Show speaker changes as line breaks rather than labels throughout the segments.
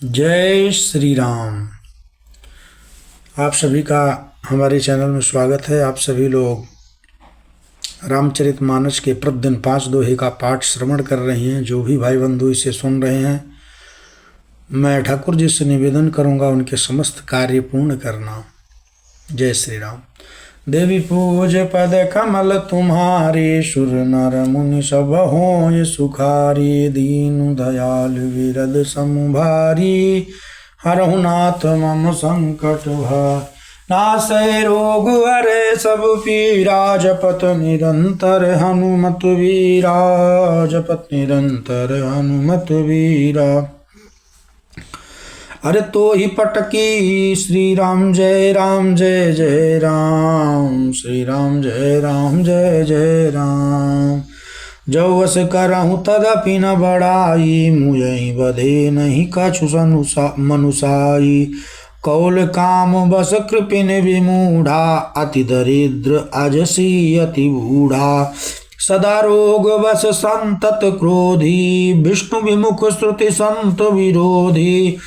जय श्री राम। आप सभी का हमारे चैनल में स्वागत है। आप सभी लोग रामचरितमानस के प्रतिदिन 5 दोहे का पाठ श्रवण कर रहे हैं। जो भी भाई बंधु इसे सुन रहे हैं, मैं ठाकुर जी से निवेदन करूंगा उनके समस्त कार्य पूर्ण करना। जय श्री राम। देवी पूज पद कमल तुम्हारे, सुर नर मुनि सब होय सुखारी। दीन दयाल विरद समुभारी, हरहु नाथ मम संकट भार। नासै रोग हरे सब पीरा, जपत निरंतर हनुमत वीरा। जपत निरंतर हनुमत वीरा। अरे तो ही पटकी श्री राम जय राम जय जय राम। श्री राम जय राम जय जय राम। जो वस करहु तदपि न बड़ाई, मुझहि बधे नहीं कछु मनुसाई। कौल काम बस कृपिन विमूढ़ा, अति दरिद्र अजसी अति बूढ़ा। सदा रोग बस संतत क्रोधी, विष्णु विमुख श्रुति संत विरोधी।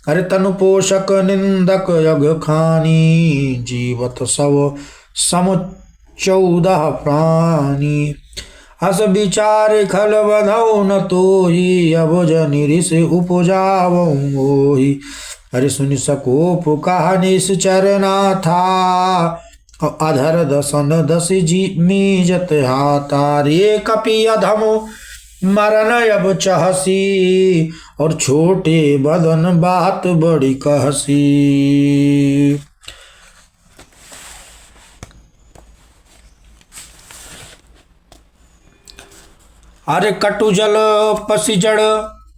हरि तनु पोषक निंदक यग खानी, जीवत सब सम 14 प्राणी। हस विचार खल बधौ न तोही, अब जनि ऋष उपजावौ मोही। हरि सुनि सकोप कहा निश्चर नाथा, अधर दसन दस जी मीजत हाथा। रे कपि अधमो मरन अब चाहसी, और छोटे बदन बात बड़ी कहसी। अरे कटु जल पसिजड़,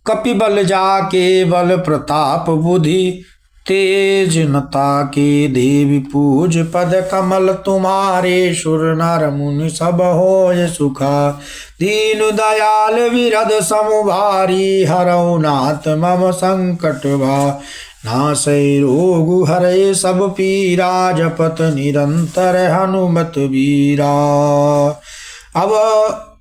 कपि बल जाके बल प्रताप बुद्धि। तेज नता के देवी पूज पद कमल तुम्हारे, सुर नर मुनि सब होय सुखा। दीन दयाल विरद समुभारी, हरौ नाथ मम संकट भार। नासै रोग हरे सब पीरा, जपत निरंतर हनुमत वीरा। अब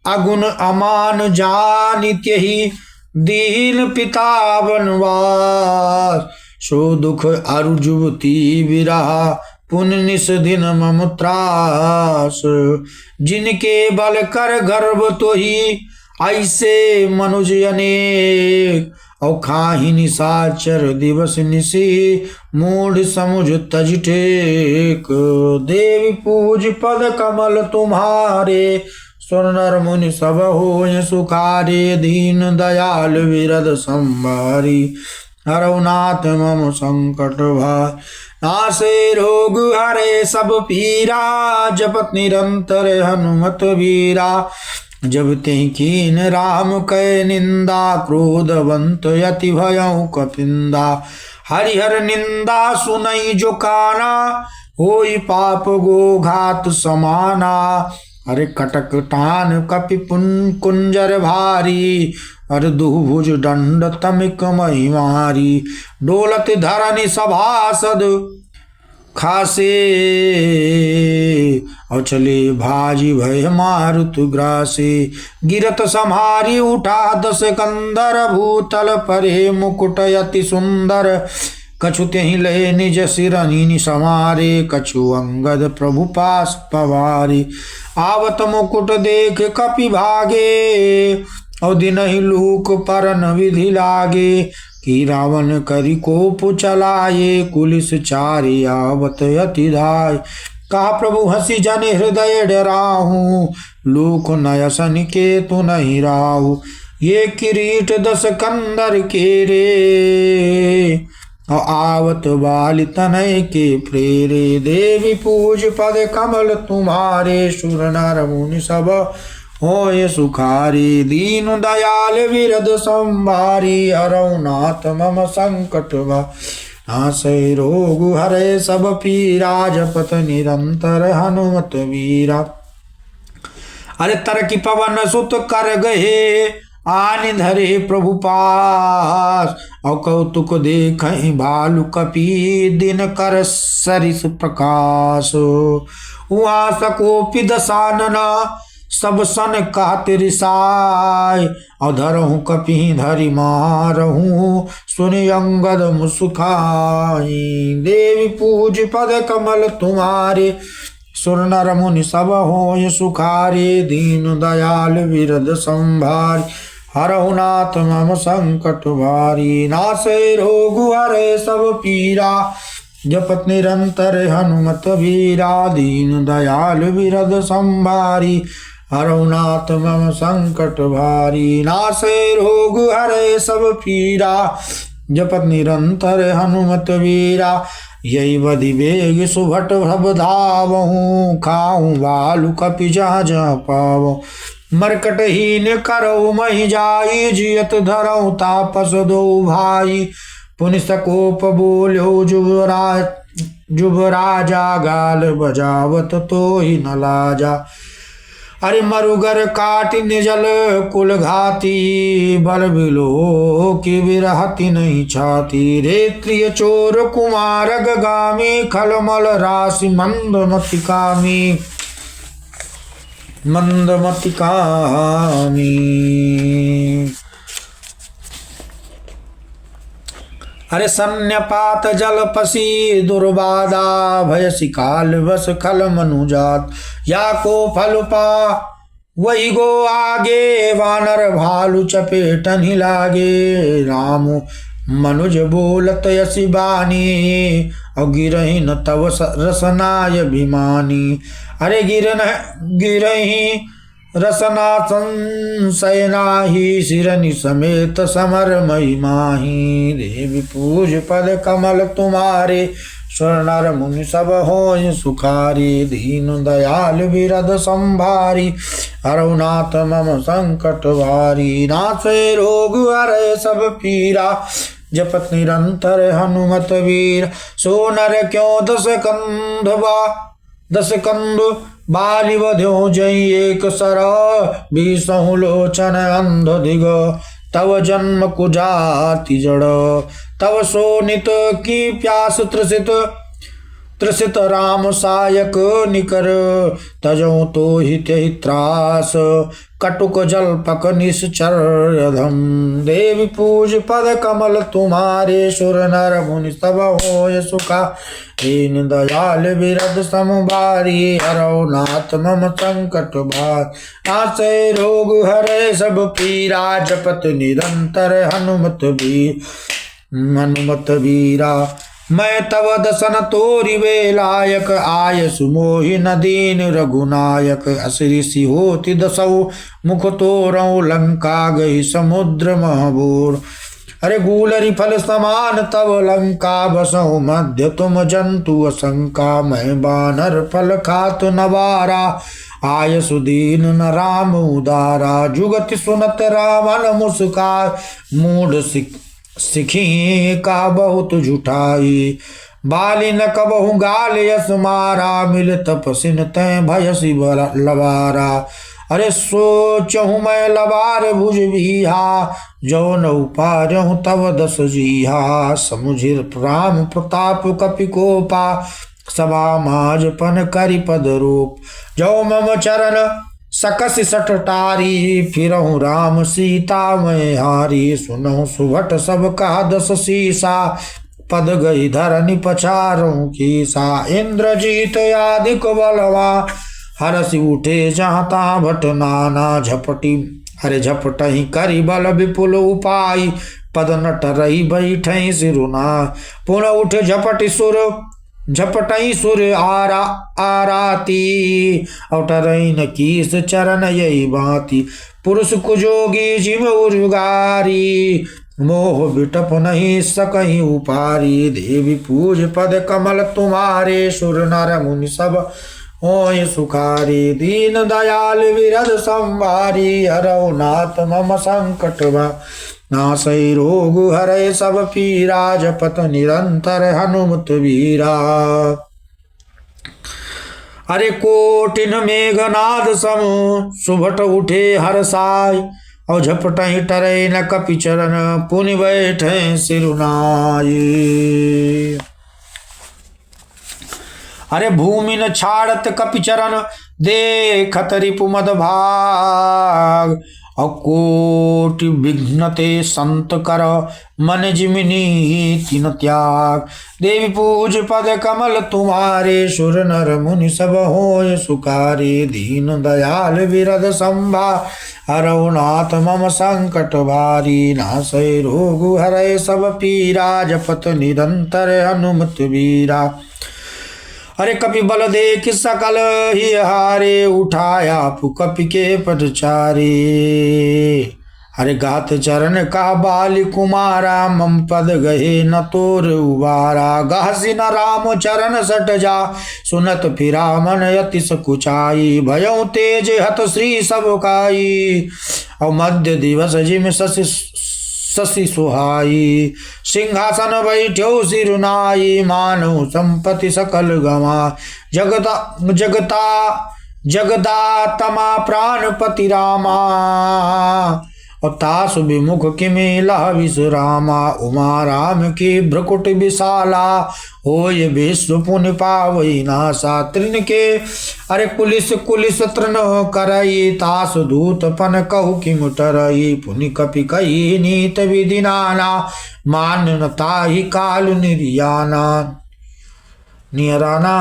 अगुण अमान जानित्यहि, दीन पिता बनवास। सो दुख अरु जुवती विरहा, पुन निस दिन मम त्रास। जिनके बल कर गर्भ तो ही, ऐसे मनुज अनेक। औ खाहि निशाचर दिवस निशी, मूढ़ समुझ तज टेक। देवी पूज पद कमल तुम्हारे, सुर नर मुनि सब होय सुखारे। दीन दयाल विरद संभारी, हरौ नाथ मम संकट भार। नासै रोग हरे सब पीरा, जपत निरंतर हनुमत वीरा। जब तेहि कीन राम कै निंदा, क्रोधवंत यति भयउ कपिंदा। हरिहर निंदा सुनई जो काना, होई पाप गो घात समाना। अरे कटक टान कपि कुंजर भारी, अरे दुभुज दंड तमिक महिमारी। डोलत धरनि सभासद खासे, और चले भाजी भय मारुत ग्रासे। गिरत सम्हारी उठा 10 कंदर, भूतल परे मुकुट यति सुंदर। कछु तेहि लय निज सिरनि समारे, कछु अंगद प्रभु पास पवारी। आवत मुकुट देख कपि भागे, और दिनहि लूक परन विधि लागे। कि रावण करि कोप चलाये, कुलिस चारि आवत यति धाय। कहा प्रभु हंसी जनि हृदय डराहू, लूक नयसन केतु नहीं राहू। ये किरीट 10 कंदर के रे, आवत बाल तनय के प्रेरे। देवी पूज पद कमल तुम्हारे, सुर नर मुनि सब होय सुखारी। दीन दयाल विरद संभारी, हरौ नाथ मम संकट भार। नासै रोग हरे सब पीरा, जपत निरंतर हनुमत वीरा। अरे तरकी पवन सुत कर गए, आन धरे प्रभु पास। और कौतुक देखहि भालु कपि, दिन कर सरिस प्रकाश। हुआ सकोपि दशानना, सब सन कहत रिसाय, अधरहूँ कपि धरि मारहूँ, सुनि अंगद मुस्काई। देवी पूज पद कमल तुम्हारे, सुर नर मुनि सब होय सुखारे। दीन दयाल विरद संभारी, हरहु नाथ मम संकट भारी। नासै रोग हरै सब पीरा, जपत निरंतर हनुमत वीरा। दीन दयाल विरद संभारी, हरहु नाथ मम संकट भारी। नासै रोग हरै सब पीरा, जपत निरंतर हनुमत वीरा। यही बधि बेग सुभट भव धावहूँ, खाऊं बालु कपि जहाँ जहाँ पावहूँ। मरकटहीन करऊ महि जाई, जियत धरऊ तापस दो भाई। पुनि सकोप बोल्यो जुबराजा, गाल बजावत तो ही न लाजा। अरे मरुगर काट निजल कुल घाती, बल बिलो की विरहति नहीं छाती। रेत्रिय चोर कुमार गामी, खलमल राशि मंदमति कामी। मंदमति कामी। अरे सन्यपात जल पसी दुर्बाधा, भयसि काल बस खल मनुजात। या को फल पा वही गो आगे, वानर भालु चपेटन ही लागे। राम मनुज बोलत यसी बानी, और गिरही न तव रसनाय अभिमानी। अरे गिरही रसना संशय नाही, सिरनि समेत समर मई माही। देवी पूज पद कमल तुम्हारे, सुर नर मुनि सब होय सुखारी। दीन दयाल विरद संभारी, हरहु नाथ मम संकट भारी। नासै रोग हरै सब पीरा, जपत निरंतर हनुमत वीर। सो नर क्यों दस कंध बालि बध्यो जई एक सर, बीसहु लोचन अंध दिग। तव जन्म कुजाति जड़, तव सोनित की प्यास त्रसित राम सायक निकर। तजौ तो हित त्रास, कटुक जल्पक निश्चर्यधम। देवी पूज पद कमल तुम्हारे, सुर नर मुनि सब होय सुखा। दीन दयाल विरद संभारी, हरहु नाथ मम संकट भार। नासै रोग हरै सब पीरा, जपत निरंतर हनुमत वीरा। मैं तव दसन तोरि वे लायक, आय सुमोहि न दीन रघुनायक। असुरी सी होति दसौ मुख तोरौ, लंका गई समुद्र महबूर। अरे गूलरि फल समान तव लंका, बसौ मध्य तुम जंतु असंका। मैं बानर फल खात नवारा, आय सुदीन न राम उदारा। जुगति सुनत रावण मुस्काय, मूढ़ सिखी का बहुत झुठाई। बाली न कबहु गाल यस मारा, मिल तपसिन तै भयसि लवारा। अरे सोचहु मैं लबार भुज बिहा, जो न उपारहु तव दस जीहा। समुझिर राम प्रताप कपि कोपा, सभा माजपन करि पद रूप। जो मम चरण सकस सटटारी, फिरहु राम सीता मैं हारी। सुनहु सुभट सब कहा दस सीसा, पद गई धरनि पछारहु कीसा। इंद्रजीत आदिक बलवा, हरसि उठे जहाँ तहाँ भट नाना। झपटहि करि बल विपुल उपाय, पद नट रही बैठई सिरुना। पुनः उठ झपटई सुर आराती, अवटरई न कीस चरण यही बाती। पुरुष कुजोगी जिम उर्गारी, मोह बिटप नहीं सकहीं उपारी। देवी पूज पद कमल तुम्हारे, सुर नर मुनि सब होय सुखारी। दीन दयाल विरद संभारी, हरहु नाथ मम संकट नासै रोग हरै सब पीरा। जपत निरंतर हनुमत वीरा। अरे कोटिन मेघनाद सम, सुभट उठे हर्षाय। और झपटहि टरै न कपि चरण, पुनि बैठे सिरुनाय। अरे भूमि न छाड़त कपि चरण, देखत रिपु मद भाग, अकोटि विघ्नते संत कर, मन जिमिनी तिन त्याग। देवी पूज पद कमल तुम्हारे, सुर नर मुनि सब होय सुखारे। दीन दयाल विरद संभा, हरौ नाथ मम संकट भारी। नासै रोग हरै सब पीरा, जपत निरंतर हनुमत वीरा। अरे कपि बल देख सकल ही हारे, उठाया कपि के पद चारे। अरे गात चरण का बाल कुमारा, मम पद गहे न तोर उबारा। गहसी न राम चरण सट जा, सुनत फिरा मन यति सकुचाई। भयउ तेज हत श्री सब काई, और मध्य दिवस जिम शशि सुहाई। सिंहासन बैठ्यो सिरुनाई, मानव संपत्ति सकल गवा। जगदातमा प्राणपति रामा, और तासु विमुख किमेला विश्रामा। उमा राम की भ्रकुट विशाला, होय विश्व पुण्य पावई नासा। तृण के अरे कुलिस तृण करई, तासु दूत पन कहु किम टरई। पुनि कपि कही नीत विधि नाना, मान्यता ही काल निर्याना नियराना।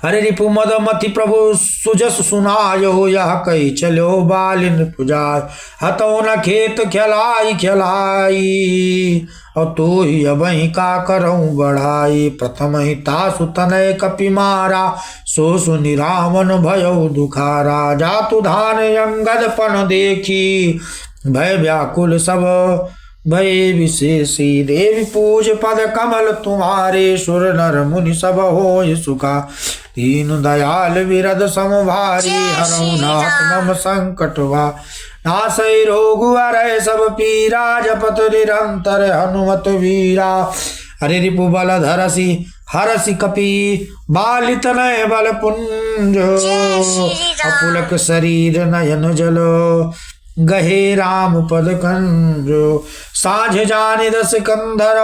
अरे रिपु मद मति प्रभु सुजस सुनायो, यह कही चलो बालिन पुजाय। हतो न खेत खिलाई खिलाई, और तो ही अबही का करऊं बढ़ाई। प्रथम ही तासु तनय कपि मारा, सो सुनि रावण भयउ दुखारा। जातु धान अंगद पन देखी, भय व्याकुल सब भय विशेषी। देवी पूज पद कमल तुम्हारे, सुर नर मुनि सब होय सुखा। दीन दयाल विरद समभारी, हरौ नाथ मम संकट भा। नासै रोग हरै सब पीरा, जपत निरंतर हनुमत वीरा। हरि रिपु बल धरसी हरसि कपि, बालित नय बल पुंज। अपुलक शरीर नयन जलो, गहे राम पद कंजो। साझ जानि दस कंधर,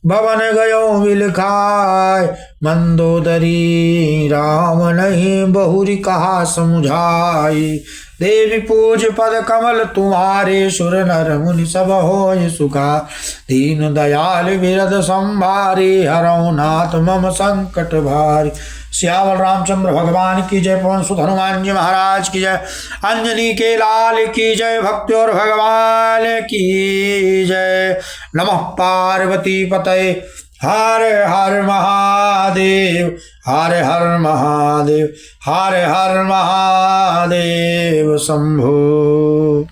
भवन गयो विलखाय। मंदोदरी राम नहीं बहुरी कहा समुझाई। देवी पूज पद कमल तुम्हारे, सुर नर मुनि सब होय सुखा। दीन दयाल विरद संभारे, हरौ नाथ मम संकट भारी। श्यावल रामचंद्र भगवान की जय। पवन सुत हनुमान जी महाराज की जय। अंजनी के लाल की जय। भक्ति और भगवान की जय। नमः पार्वती पतये, हर हर महादेव, हर हर महादेव, हर हर महादेव शंभो।